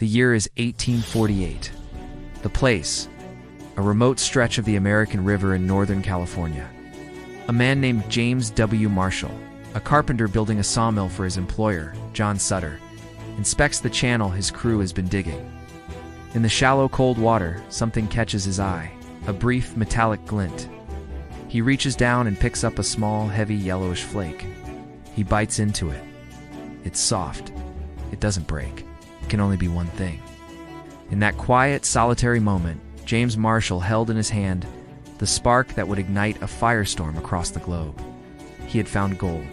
The year is 1848. The place, a remote stretch of the American River in Northern California. A man named James W. Marshall, a carpenter building a sawmill for his employer, John Sutter, inspects the channel his crew has been digging. In the shallow, cold water, something catches his eye, a brief, metallic glint. He reaches down and picks up a small, heavy, yellowish flake. He bites into it. It's soft. It doesn't break. It can only be one thing. In that quiet, solitary moment, James Marshall held in his hand the spark that would ignite a firestorm across the globe. He had found gold.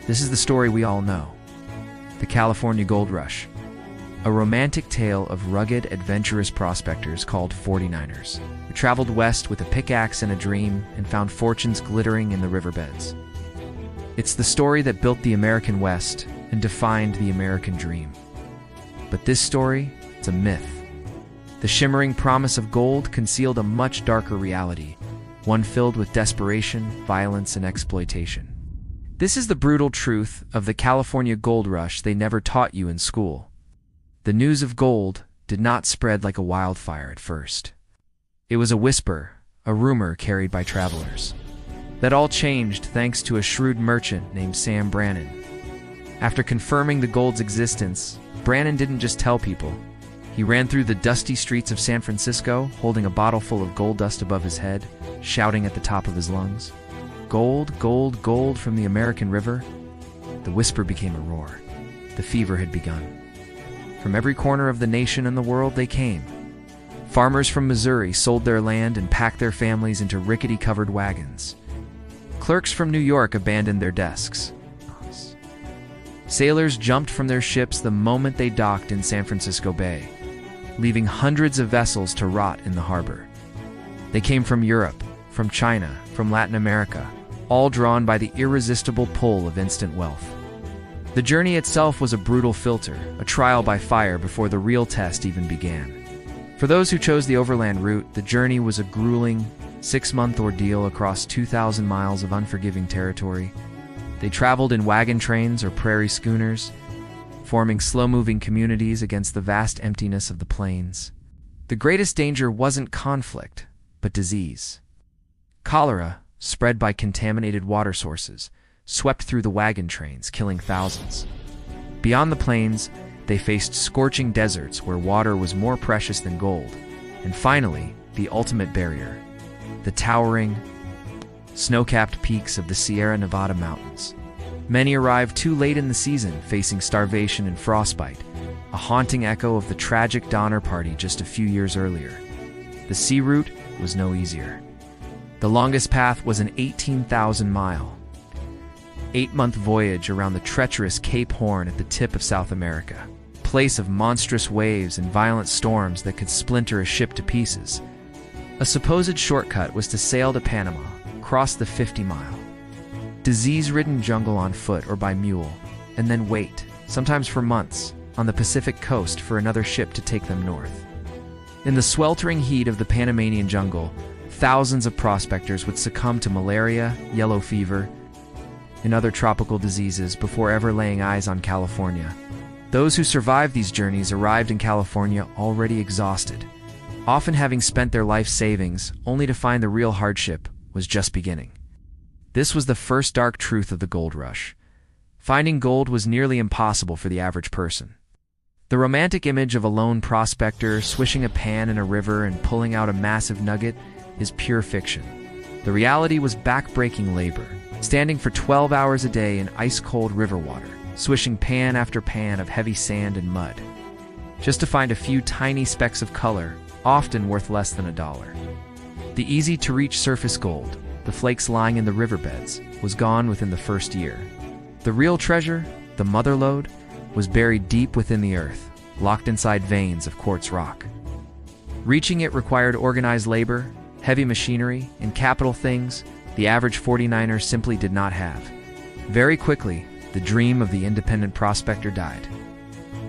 This is the story we all know. The California Gold Rush. A romantic tale of rugged, adventurous prospectors called 49ers, who traveled west with a pickaxe and a dream and found fortunes glittering in the riverbeds. It's the story that built the American West and defined the American dream. But this story, it's a myth. The shimmering promise of gold concealed a much darker reality, one filled with desperation, violence, and exploitation. This is the brutal truth of the California Gold Rush they never taught you in school. The news of gold did not spread like a wildfire at first. It was a whisper, a rumor carried by travelers. That all changed thanks to a shrewd merchant named Sam Brannan. After confirming the gold's existence, Brannan didn't just tell people. He ran through the dusty streets of San Francisco, holding a bottle full of gold dust above his head, shouting at the top of his lungs, "Gold, gold, gold from the American River." The whisper became a roar. The fever had begun. From every corner of the nation and the world they came. Farmers from Missouri sold their land and packed their families into rickety-covered wagons. Clerks from New York abandoned their desks. Sailors jumped from their ships the moment they docked in San Francisco Bay, leaving hundreds of vessels to rot in the harbor. They came from Europe, from China, from Latin America, all drawn by the irresistible pull of instant wealth. The journey itself was a brutal filter, a trial by fire before the real test even began. For those who chose the overland route, the journey was a grueling, 6-month ordeal across 2,000 miles of unforgiving territory. They traveled in wagon trains or prairie schooners, forming slow-moving communities against the vast emptiness of the plains. The greatest danger wasn't conflict, but disease. Cholera, spread by contaminated water sources, swept through the wagon trains, killing thousands. Beyond the plains, they faced scorching deserts where water was more precious than gold. And finally, the ultimate barrier, the towering, snow-capped peaks of the Sierra Nevada mountains. Many arrived too late in the season, facing starvation and frostbite, a haunting echo of the tragic Donner Party just a few years earlier. The sea route was no easier. The longest path was an 18,000-mile, 8-month voyage around the treacherous Cape Horn at the tip of South America, a place of monstrous waves and violent storms that could splinter a ship to pieces. A supposed shortcut was to sail to Panama, cross the 50-mile, disease-ridden jungle on foot or by mule, and then wait, sometimes for months, on the Pacific coast for another ship to take them north. In the sweltering heat of the Panamanian jungle, thousands of prospectors would succumb to malaria, yellow fever, and other tropical diseases before ever laying eyes on California. Those who survived these journeys arrived in California already exhausted, often having spent their life savings only to find the real hardship was just beginning. This was the first dark truth of the gold rush. Finding gold was nearly impossible for the average person. The romantic image of a lone prospector swishing a pan in a river and pulling out a massive nugget is pure fiction. The reality was back-breaking labor, standing for 12 hours a day in ice-cold river water, swishing pan after pan of heavy sand and mud, just to find a few tiny specks of color, often worth less than $1. The easy-to-reach surface gold, the flakes lying in the riverbeds, was gone within the first year. The real treasure, the mother lode, was buried deep within the earth, locked inside veins of quartz rock. Reaching it required organized labor, heavy machinery, and capital things the average 49er simply did not have. Very quickly, the dream of the independent prospector died,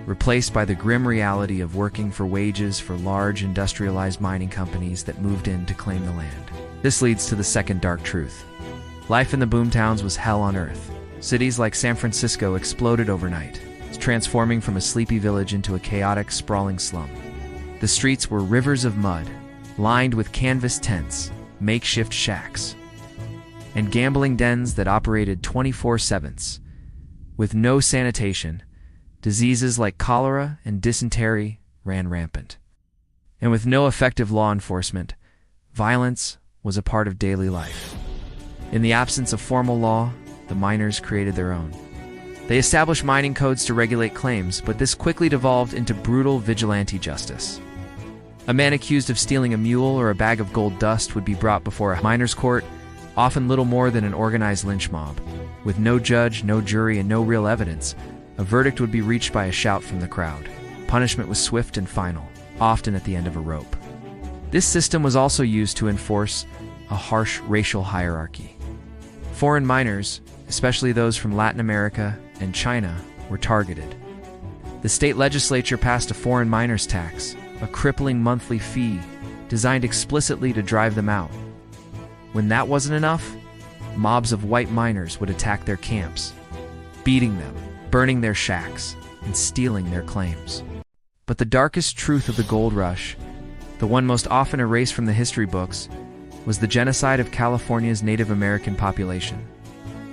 replaced by the grim reality of working for wages for large industrialized mining companies that moved in to claim the land. This leads to the second dark truth. Life in the boomtowns was hell on earth. Cities like San Francisco exploded overnight. transforming from a sleepy village into a chaotic, sprawling slum. The streets were rivers of mud, lined with canvas tents, makeshift shacks, and gambling dens that operated 24/7. With no sanitation, diseases like cholera and dysentery ran rampant. And with no effective law enforcement, violence was a part of daily life. In the absence of formal law, the miners created their own. They established mining codes to regulate claims, but this quickly devolved into brutal vigilante justice. A man accused of stealing a mule or a bag of gold dust would be brought before a miners' court, often little more than an organized lynch mob. With no judge, no jury, and no real evidence, a verdict would be reached by a shout from the crowd. Punishment was swift and final, often at the end of a rope. This system was also used to enforce a harsh racial hierarchy. Foreign miners, especially those from Latin America and China, were targeted. The state legislature passed a foreign miners' tax, a crippling monthly fee designed explicitly to drive them out. When that wasn't enough, mobs of white miners would attack their camps, beating them, burning their shacks, and stealing their claims. But the darkest truth of the gold rush, the one most often erased from the history books, was the genocide of California's Native American population.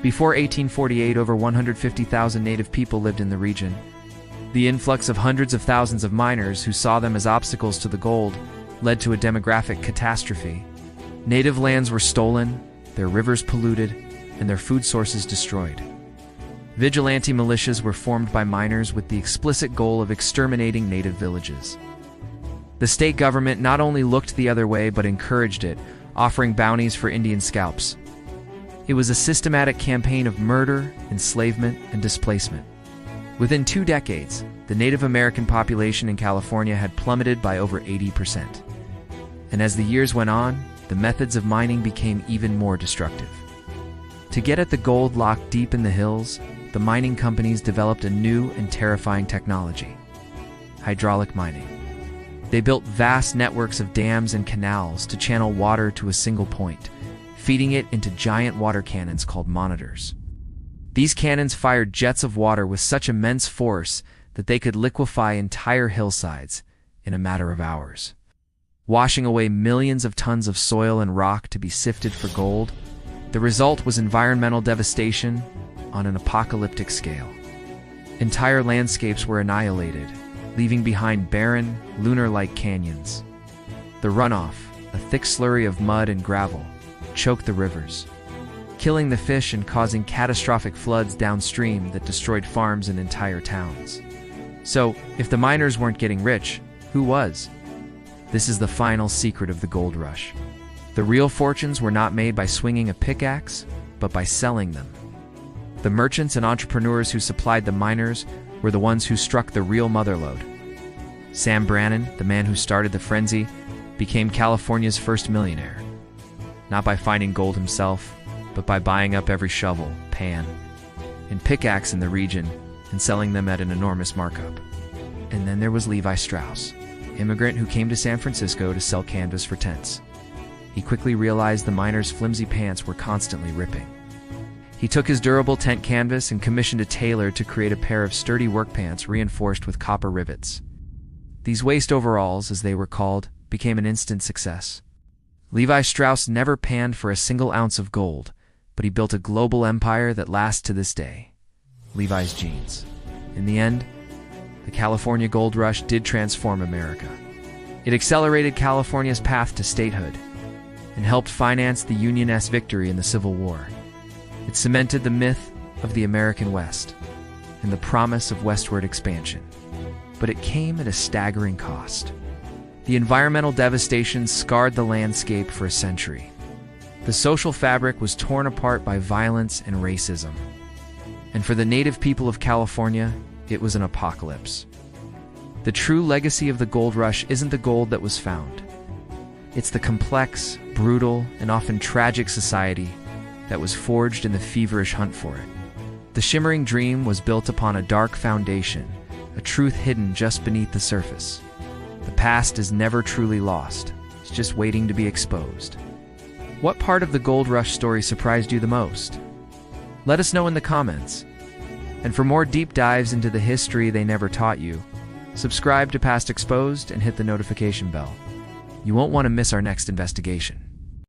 Before 1848, over 150,000 Native people lived in the region. The influx of hundreds of thousands of miners who saw them as obstacles to the gold led to a demographic catastrophe. Native lands were stolen, their rivers polluted, and their food sources destroyed. Vigilante militias were formed by miners with the explicit goal of exterminating native villages. The state government not only looked the other way but encouraged it, offering bounties for Indian scalps. It was a systematic campaign of murder, enslavement, and displacement. Within 2 decades, the Native American population in California had plummeted by over 80%. And as the years went on, the methods of mining became even more destructive. To get at the gold locked deep in the hills, the mining companies developed a new and terrifying technology: hydraulic mining. They built vast networks of dams and canals to channel water to a single point, feeding it into giant water cannons called monitors. These cannons fired jets of water with such immense force that they could liquefy entire hillsides in a matter of hours, washing away millions of tons of soil and rock to be sifted for gold. The result was environmental devastation on an apocalyptic scale. Entire landscapes were annihilated, leaving behind barren, lunar-like canyons. The runoff, a thick slurry of mud and gravel, choked the rivers, killing the fish and causing catastrophic floods downstream that destroyed farms and entire towns. So, if the miners weren't getting rich, who was? This is the final secret of the gold rush. The real fortunes were not made by swinging a pickaxe, but by selling them. The merchants and entrepreneurs who supplied the miners were the ones who struck the real motherlode. Sam Brannan, the man who started the frenzy, became California's first millionaire. Not by finding gold himself, but by buying up every shovel, pan, and pickaxe in the region and selling them at an enormous markup. And then there was Levi Strauss, immigrant who came to San Francisco to sell canvas for tents. He quickly realized the miners' flimsy pants were constantly ripping. He took his durable tent canvas and commissioned a tailor to create a pair of sturdy work pants reinforced with copper rivets. These waist overalls, as they were called, became an instant success. Levi Strauss never panned for a single ounce of gold, but he built a global empire that lasts to this day: Levi's jeans. In the end, the California gold rush did transform America. It accelerated California's path to statehood and helped finance the Union's victory in the Civil War. It cemented the myth of the American West and the promise of westward expansion. But it came at a staggering cost. The environmental devastation scarred the landscape for a century. The social fabric was torn apart by violence and racism. And for the native people of California, it was an apocalypse. The true legacy of the gold rush isn't the gold that was found. It's the complex, brutal, and often tragic society that was forged in the feverish hunt for it. The shimmering dream was built upon a dark foundation, a truth hidden just beneath the surface. The past is never truly lost. It's just waiting to be exposed. What part of the gold rush story surprised you the most? Let us know in the comments. And for more deep dives into the history they never taught you, subscribe to Past Exposed and hit the notification bell. You won't want to miss our next investigation.